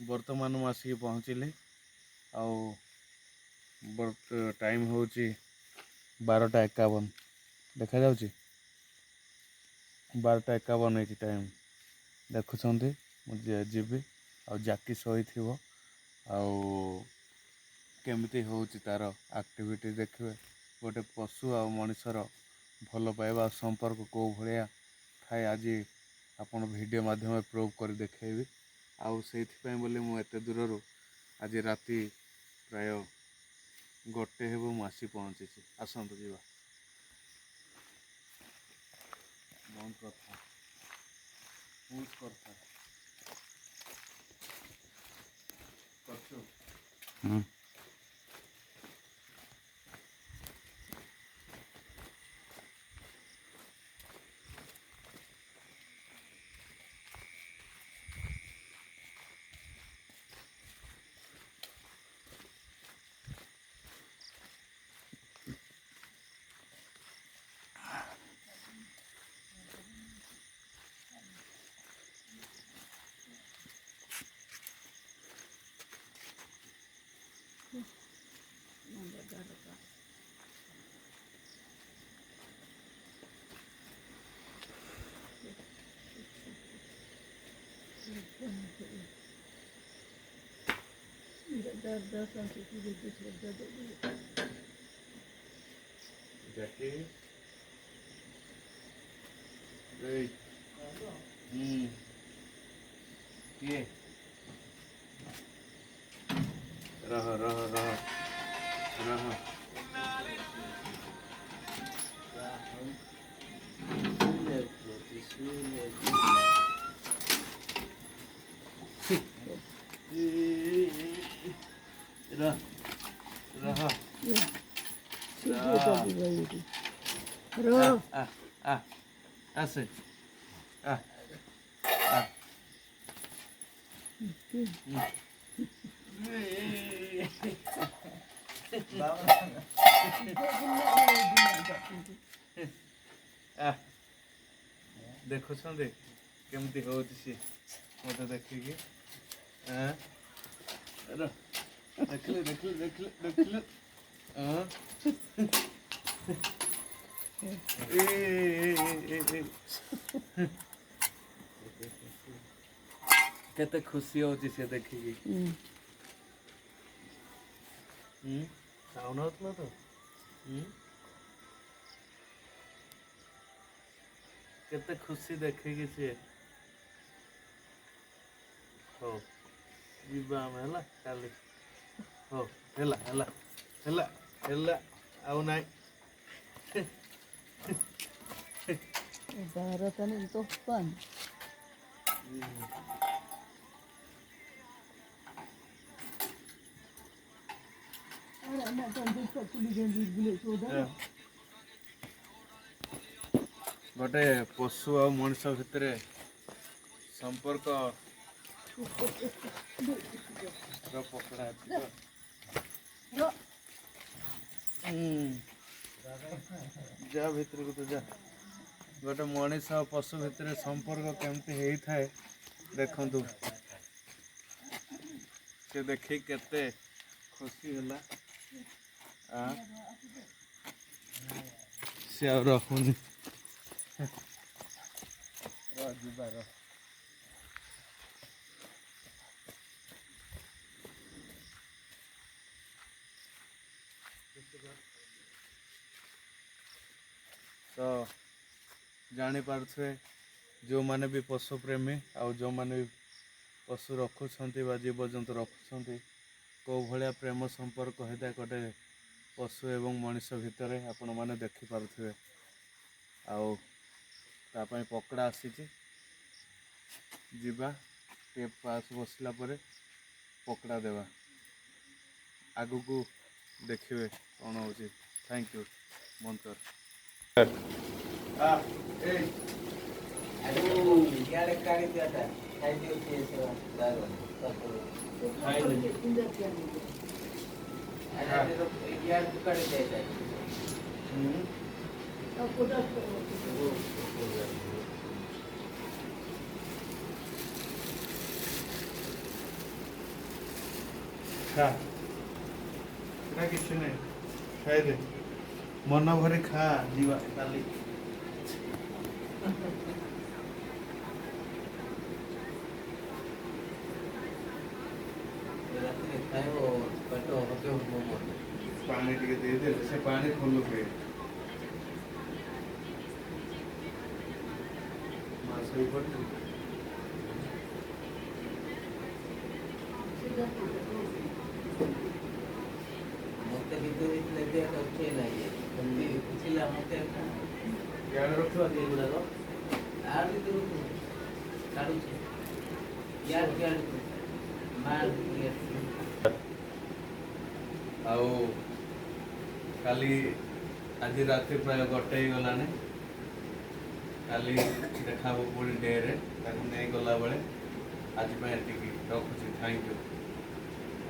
ବର୍ତ୍ତମାନ ମୁଁ ଆସିକି ପହଞ୍ଚିଲି। ଆଉ ଟାଇମ୍ ହେଉଛି 12ଟା 51 ଦେଖାଯାଉଛି। 12ଟା 51 ହେଇଛି ଟାଇମ୍ ଦେଖୁଛନ୍ତି। ମୁଁ ଯିବି ଆଉ ଜାକି ଶୋଇଥିବ ଆଉ କେମିତି ହେଉଛି ତା'ର ଆକ୍ଟିଭିଟି ଦେଖିବେ। ଗୋଟେ ପଶୁ ଆଉ ମଣିଷର ଭଲ ପାଇବା ସମ୍ପର୍କ କେଉଁ ଭଳିଆ ଥାଏ ଆଜି ଆପଣ ଭିଡ଼ିଓ ମାଧ୍ୟମରେ ପ୍ରୁଭ୍ କରି ଦେଖାଇବି। ଆଉ ସେଇଥିପାଇଁ ବୋଲି ମୁଁ ଏତେ ଦୂରରୁ ଆଜି ରାତି ପ୍ରାୟ 1 ହେବ ମୁଁ ଆସି ପହଞ୍ଚିଛି। ଆସନ୍ତୁ ଯିବା। ବନ୍ଦ କଥା ପୁସ୍ କଥା କରୁଛୁ। ଜାକି କିଏ ରହ ରହ ରହ ରହ। ଆସେ ଦେଖୁଛନ୍ତି କେମିତି ହେଉଛି ସିଏ ମୋତେ ଦେଖିକି। ଦେଖିଲେ ଦେଖିଲେ ଦେଖିଲେ ଦେଖିଲେ କେତେ ଖୁସି ହେଉଛି ସେ ଦେଖିକି। ଖାଉନଥିଲା ତ କେତେ ଖୁସି ଦେଖିକି ସିଏ। ହଉ ଯିବା ଆମେ ହେଲା କାଲି। ହଉ ହେଲା ହେଲା ହେଲା ହେଲା ଆଉ ନାଇଁ। Baratan topan. ଗୋଟେ ପଶୁ ଆଉ ମଣିଷ ଭିତରେ ସମ୍ପର୍କ ପକଡ଼ା ଅଛି ତ। ଯା ଭିତରକୁ ତ ଯା। ଗୋଟେ ମଣିଷ ଆଉ ପଶୁ ଭିତରେ ସମ୍ପର୍କ କେମିତି ହେଇଥାଏ ଦେଖନ୍ତୁ। ସେ ଦେଖିକି କେତେ ଖୁସି ହେଲା। ସେ ଆଉ ରଖୁନି ଯିବାର। ତ ଜାଣିପାରୁଥିବେ ଯେଉଁମାନେ ବି ପଶୁ ପ୍ରେମୀ ଆଉ ଯେଉଁମାନେ ବି ପଶୁ ରଖୁଛନ୍ତି ବା ଜୀବଜନ୍ତୁ ରଖୁଛନ୍ତି କେଉଁ ଭଳିଆ ପ୍ରେମ ସମ୍ପର୍କ ହେଇଥାଏ ଗୋଟେ ପଶୁ ଏବଂ ମଣିଷ ଭିତରେ ଆପଣମାନେ ଦେଖିପାରୁଥିବେ। ଆଉ ତା ପାଇଁ ପକଡ଼ା ଆସିଛି। ଯିବା ଟିକେ ପାସ୍ ବସିଲା ପରେ ପକଡ଼ା ଦେବା। ଆଗକୁ ଦେଖିବେ କ'ଣ ହେଉଛି। ଥ୍ୟାଙ୍କ ୟୁ ମନ୍ତର। ଖା ସେଟା କିଛି ନାହିଁ ଖାଇଦେ ମନ ଭରି ଖା ଯିବା କାଲି ରାତିରେ ଖାଇବ ପେଟ ହଜମ ହବ ମୋର। ପାଣି ଟିକେ ଦେଇଦେଲେ ସେ ପାଣି ଫୁଲ ହୁଏ ମାସ ବି ପଡ଼ିଛି ମତେ କିନ୍ତୁ ହେଇଥିଲେ ଦେହଟା ଉଠେଇ ନାହିଁ ଏମିତି ଉଠିଲା ମତେ ଇଆଡ଼େ ରଖିବା ଏଗୁଡ଼ାକ ଆର ଭିତରକୁ କାଢୁଛି ଇଆଡ଼କୁ ଆଉ କାଲି ଆଜି ରାତି ପ୍ରାୟ 1 ହେଇଗଲାଣି କାଲି ଦେଖାହବ ପୁଣି ଡେରେ ତାକୁ ନେଇ ଗଲାବେଳେ ଆଜି ପାଇଁ ଏତିକି ରଖୁଛି ଥ୍ୟାଙ୍କ ୟୁ